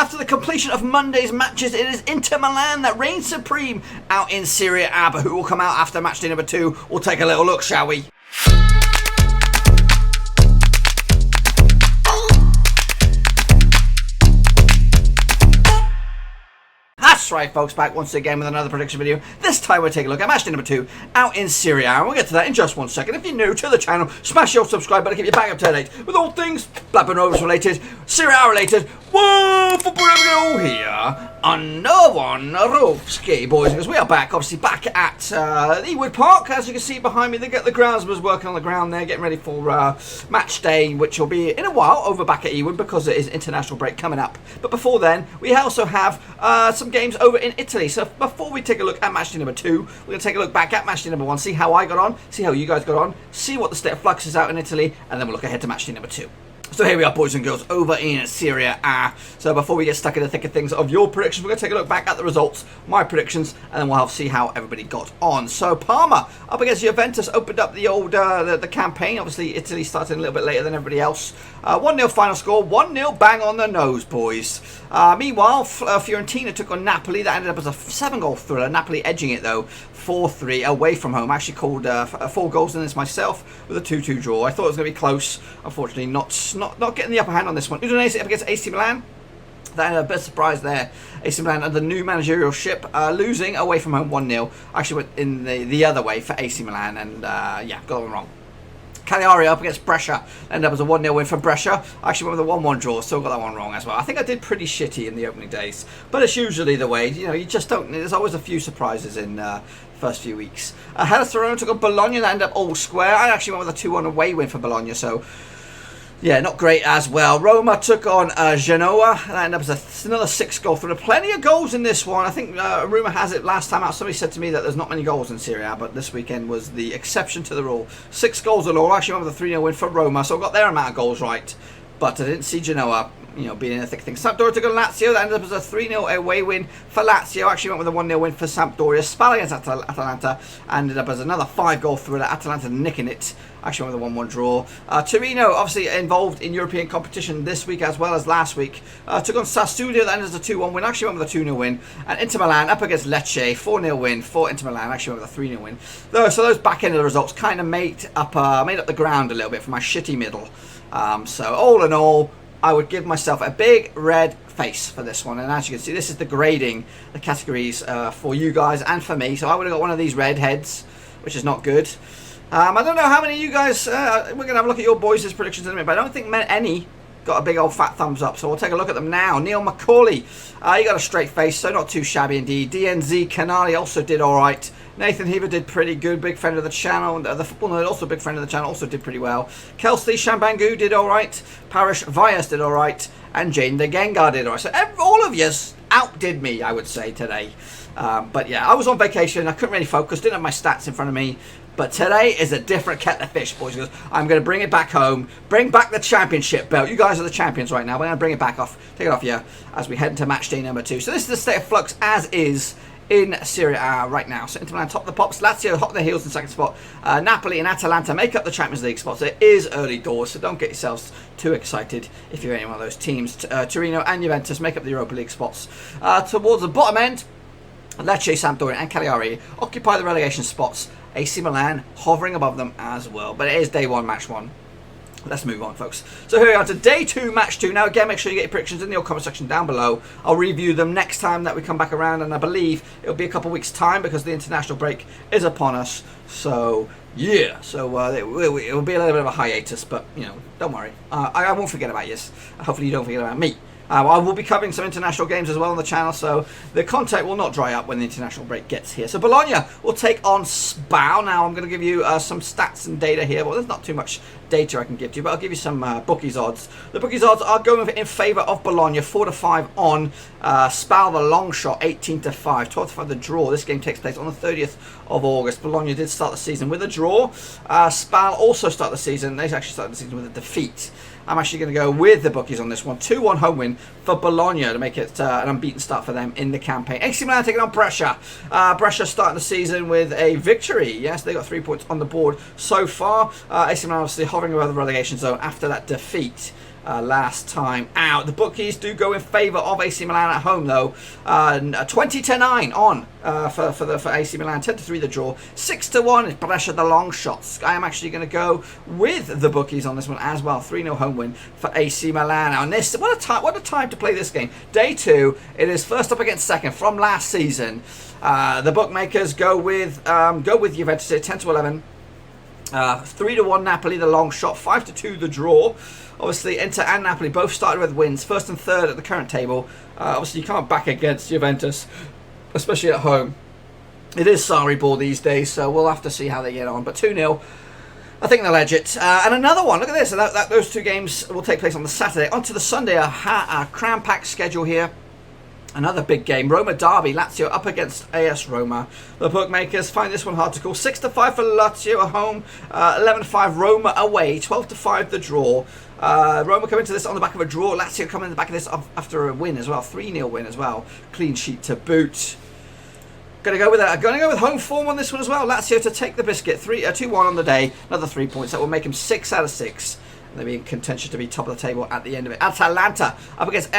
after the completion of Monday's matches, it is Inter Milan that reigns supreme out in Serie A. But who will come out after match day number 2? We'll take a little look, shall we? That's right, folks, back once again with another prediction video. This time we'll take a look at match day number 2 out in Serie A. And we'll get to that in just 1 second. If you're new to the channel, smash your subscribe button to keep you back up to date with all things Blackburn Rovers related, Serie A related. Whoa, football all here on No One Rovski, boys, because we are back, obviously back at Ewood Park. As you can see behind me, they get the groundsman's working on the ground there, getting ready for match day, which will be in a while over back at Ewood because it is international break coming up. But before then, we also have some games over in Italy. So before we take a look at match day number 2, we're going to take a look back at match day number 1, see how I got on, see how you guys got on, see what the state of flux is out in Italy, and then we'll look ahead to match day number 2. So here we are, boys and girls, over in Serie A. So before we get stuck in the thick of things of your predictions, we're going to take a look back at the results, my predictions, and then we'll see how everybody got on. So Parma up against Juventus opened up the old the campaign. Obviously, Italy started a little bit later than everybody else. 1-0 final score, 1-0 bang on the nose, boys. Meanwhile, Fiorentina took on Napoli. That ended up as a 7-goal thriller. Napoli edging it, though, 4-3 away from home. I actually called 4 goals in this myself with a 2-2 draw. I thought it was going to be close. Unfortunately, not getting the upper hand on this one. Udinese up against AC Milan. That had a bit of surprise there. AC Milan under the new managerial ship, losing away from home 1-0. Actually went in the other way for AC Milan, and yeah, got it wrong. Cagliari up against Brescia. Ended up as a 1-0 win for Brescia. I actually went with a 1-1 draw. Still got that one wrong as well. I think I did pretty shitty in the opening days. But it's usually the way. You know, you just don't... There's always a few surprises in first few weeks. Verona took on Bologna. That ended up all square. I actually went with a 2-1 away win for Bologna. So... yeah, not great as well. Roma took on Genoa. That ended up as another 6-goal thriller. Plenty of goals in this one. I think rumour has it last time out, somebody said to me that there's not many goals in Serie A, but this weekend was the exception to the rule. 6 goals in all. I actually went with a 3-0 win for Roma, so I got their amount of goals right. But I didn't see Genoa, you know, being in a thick thing. Sampdoria took on Lazio. That ended up as a 3-0 away win for Lazio. Actually went with a 1-0 win for Sampdoria. SPAL against Atalanta ended up as another 5-goal thriller. Atalanta nicking it. Actually went with a 1-1 draw. Torino, obviously involved in European competition this week as well as last week. Took on Sassuolo. That ended as a 2-1 win. Actually went with a 2-0 win. And Inter Milan up against Lecce. 4-0 win for Inter Milan. Actually went with a 3-0 win. So those back end of the results kind of made up the ground a little bit for my shitty middle. So all in all, I would give myself a big red face for this one. And as you can see, this is the grading, the categories for you guys and for me. So I would have got one of these red heads, which is not good. I don't know how many of you guys, we're going to have a look at your boys' predictions in a minute, but I don't think any got a big old fat thumbs up, so we'll take a look at them now. Neil McCauley, he got a straight face, so not too shabby indeed. DNZ Canali also did alright. Nathan Heaver did pretty good, big friend of the channel. The Football Nerd, also a big friend of the channel, also did pretty well. Kelsey Shambangu did alright. Parish Vyas did alright. And Jane the Gengar did alright. So all of you outdid me, I would say, today. But yeah, I was on vacation, I couldn't really focus, didn't have my stats in front of me. But today is a different kettle of fish, boys. I'm going to bring it back home, bring back the championship belt. You guys are the champions right now. We're going to bring it back off, take it off here as we head into match day number 2. So this is the state of flux as is in Serie A right now. So Inter Milan top of the pops, Lazio hot on their heels in second spot. Napoli and Atalanta make up the Champions League spots. It is early doors, so don't get yourselves too excited if you're any one of those teams. Torino and Juventus make up the Europa League spots. Towards the bottom end, Lecce, Sampdoria and Cagliari occupy the relegation spots. AC Milan hovering above them as well. But it is day 1, match 1. Let's move on, folks. So here we are to day 2, match 2. Now, again, make sure you get your predictions in the comment section down below. I'll review them next time that we come back around, and I believe it'll be a couple of weeks' time because the international break is upon us. So, yeah. So, it will be a little bit of a hiatus, but, you know, don't worry. I won't forget about you. Hopefully you don't forget about me. I will be covering some international games as well on the channel, so the content will not dry up when the international break gets here. So Bologna will take on SPAL. Now I'm going to give you some stats and data here. Well, there's not too much data I can give to you, but I'll give you some bookies odds. The bookies odds are going in favour of Bologna, 4-5 on SPAL, the long shot, 18-5, 12-5 the draw. This game takes place on the 30th of August. Bologna did start the season with a draw. SPAL also start the season. They actually started the season with a defeat. I'm actually going to go with the bookies on this one. 2-1 home win for Bologna to make it an unbeaten start for them in the campaign. AC Milan taking on Brescia. Brescia starting the season with a victory. Yes, they got 3 points on the board so far. AC Milan obviously hovering above the relegation zone after that defeat. last time out. The bookies do go in favour of AC Milan at home, though. 20-9 on for AC Milan. 10-3 the draw. 6-1 is Brescia the long shots. I am actually going to go with the bookies on this one as well. 3-0 home win for AC Milan. Now, this what a time to play this game. Day 2. It is first up against second from last season. The bookmakers go with Juventus 10-11. 3-1 Napoli the long shot. 5-2 the draw. Obviously, Inter and Napoli both started with wins. First and third at the current table. Obviously, you can't back against Juventus, especially at home. It is Sarri ball these days, so we'll have to see how they get on. But 2-0, I think they'll edge it. And another one, look at this. Those two games will take place on the Saturday. On to the Sunday, a cram-packed schedule here. Another big game. Roma derby. Lazio up against AS Roma. The bookmakers find this one hard to call. 6-5 for Lazio at home. 11-5 Roma away. 12-5 the draw. Roma come into this on the back of a draw. Lazio come in the back of this after a win as well. 3-0 win as well. Clean sheet to boot. Going to go with home form on this one as well. Lazio to take the biscuit. 2-1 on the day. Another 3 points. That will make him 6 out of 6. They'll be in contention to be top of the table at the end of it. Atalanta up against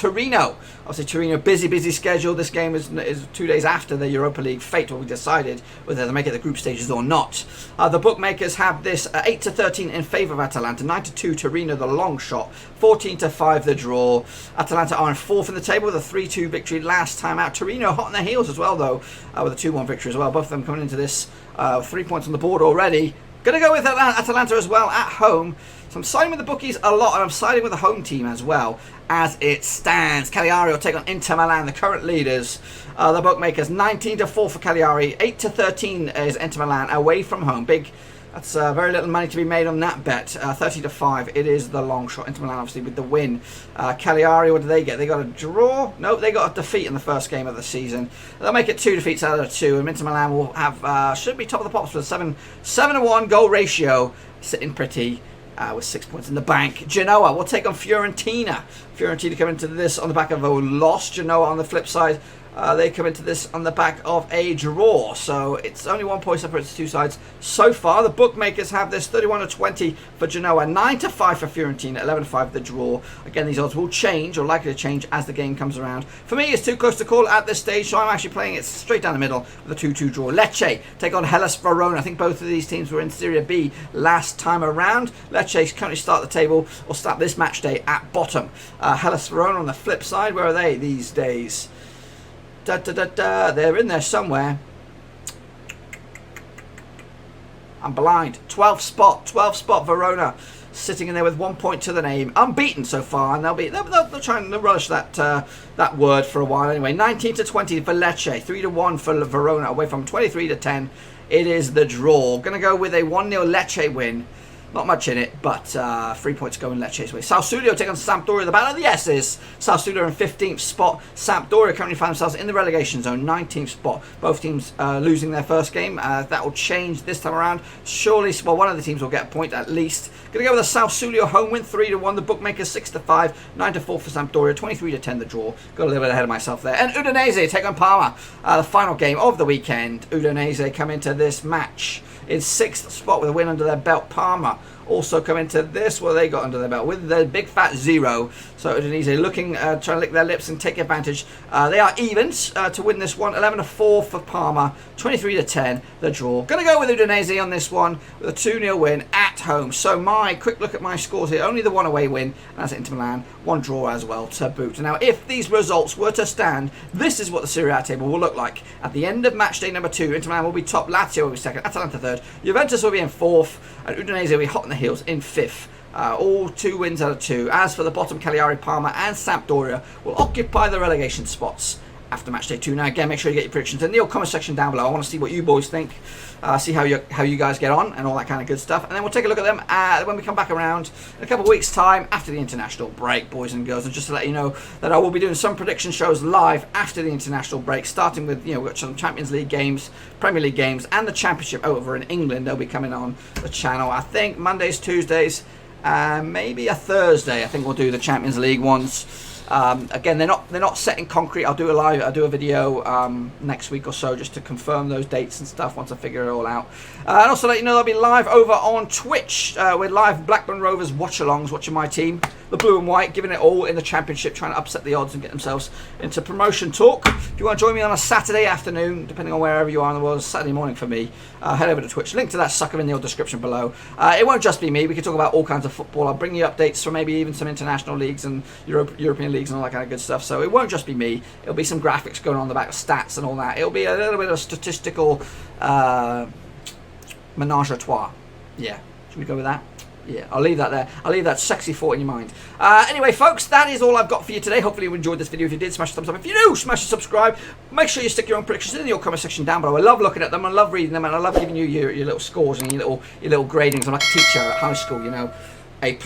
Torino. Obviously, Torino, busy schedule. This game is 2 days after the Europa League fate will be decided whether they make it the group stages or not. The bookmakers have this 8-13 in favour of Atalanta. 9-2 Torino, the long shot. 14-5 the draw. Atalanta are in fourth in the table with a 3-2 victory last time out. Torino hot on their heels as well, though, with a 2-1 victory as well. Both of them coming into this 3 points on the board already. Going to go with Atalanta as well at home. So I'm siding with the bookies a lot, and I'm siding with the home team as well as it stands. Cagliari will take on Inter Milan, the current leaders. The bookmakers 19-4 for Cagliari, 8-13 is Inter Milan away from home. That's very little money to be made on that bet. 30-5, it is the long shot. Inter Milan obviously with the win. Cagliari, what do they get? They got a draw? No, they got a defeat in the first game of the season. They'll make it 2 defeats out of 2, and Inter Milan will have should be top of the pops with a 7-1 goal ratio, sitting pretty. With 6 points in the bank. Genoa will take on Fiorentina. Fiorentina come into this on the back of a loss. Genoa on the flip side, they come into this on the back of a draw. So it's only 1 point separates the two sides so far. The bookmakers have this 31-20 for Genoa, 9-5 for Fiorentina, 11-5 the draw. Again, these odds will change, or likely to change, as the game comes around. For me, it's too close to call at this stage, so I'm actually playing it straight down the middle with a 2-2 draw. Lecce take on Hellas Verona. I think both of these teams were in Serie B last time around. Lecce currently start the table, or start this match day at bottom. Hellas Verona on the flip side, where are they these days? They're in there somewhere. I'm blind. 12th spot Verona, sitting in there with 1 point to the name, unbeaten so far, and they'll try and relish that word for a while anyway. 19-20 for Lecce, 3-1 for Verona, away from 23-10. It is the draw. Gonna go with a 1-0 Lecce win. Not much in it, but 3 points going Lecce's way. Sassuolo take on Sampdoria, the battle of the S's. Sassuolo in 15th spot. Sampdoria currently find themselves in the relegation zone, 19th spot. Both teams losing their first game. That will change this time around. Surely, well, one of the teams will get a point at least. Going to go with a Sassuolo home win, 3-1. The bookmakers 6-5, 9-4 for Sampdoria, 23-10 the draw. Got a little bit ahead of myself there. And Udinese take on Parma, the final game of the weekend. Udinese come into this match in 6th spot with a win under their belt. Parma also come into this, what they got under their belt with their big fat 0. So Udinese looking, trying to lick their lips and take advantage. They are evens to win this one. 11-4 for Parma, 23-10 the draw. Going to go with Udinese on this one with a 2-0 win at home. So my quick look at my scores here, only the 1 away win, and that's Inter Milan, 1 draw as well to boot. Now, if these results were to stand, this is what the Serie A table will look like. At the end of match day number 2, Inter Milan will be top, Lazio will be second, Atalanta third, Juventus will be in 4th, and Udinese will be hot on the heels in 5th. All 2 wins out of 2. As for the bottom, Cagliari, Parma and Sampdoria will occupy the relegation spots after match day 2. Now again, make sure you get your predictions in the comment section down below. I want to see what you boys think, see how you guys get on and all that kind of good stuff, and then we'll take a look at them when we come back around in a couple of weeks time after the international break, boys and girls. And just to let you know that I will be doing some prediction shows live after the international break, starting with, we've got some Champions League games, Premier League games and the Championship over in England. They'll be coming on the channel, I think Mondays, Tuesdays, maybe a Thursday. I think we'll do the Champions League ones. Again, they're not set in concrete. I'll do a video next week or so just to confirm those dates and stuff once I figure it all out. And also let you know they'll be live over on Twitch. We're live Blackburn Rovers watch-alongs, watching my team, the blue and white, giving it all in the Championship, trying to upset the odds and get themselves into promotion talk. If you want to join me on a Saturday afternoon, depending on wherever you are in the world, Saturday morning for me, head over to Twitch. Link to that sucker in the description below. It won't just be me. We can talk about all kinds of football. I'll bring you updates from maybe even some international leagues and European leagues and all that kind of good stuff. So it won't just be me. It'll be some graphics going on the back of stats and all that. It'll be a little bit of statistical menage a trois. Yeah. Should we go with that? Yeah, I'll leave that there. I'll leave that sexy thought in your mind. Anyway, folks, that is all I've got for you today. Hopefully you enjoyed this video. If you did, smash the thumbs up. If you do, smash the subscribe. Make sure you stick your own predictions in your comment section down below. I love looking at them. I love reading them. And I love giving you your little scores and your little gradings. I'm like a teacher at high school, you know. A+,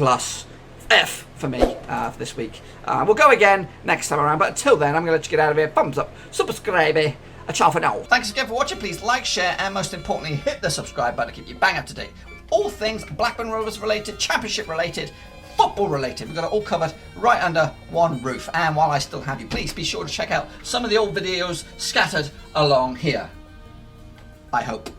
F for me for this week. We'll go again next time around. But until then, I'm going to let you get out of here. Thumbs up. Subscribe. A ciao for now. Thanks again for watching. Please like, share, and most importantly, hit the subscribe button to keep you bang up to date. All things Blackburn Rovers related, Championship related, football related. We've got it all covered right under one roof. And while I still have you, please be sure to check out some of the old videos scattered along here. I hope.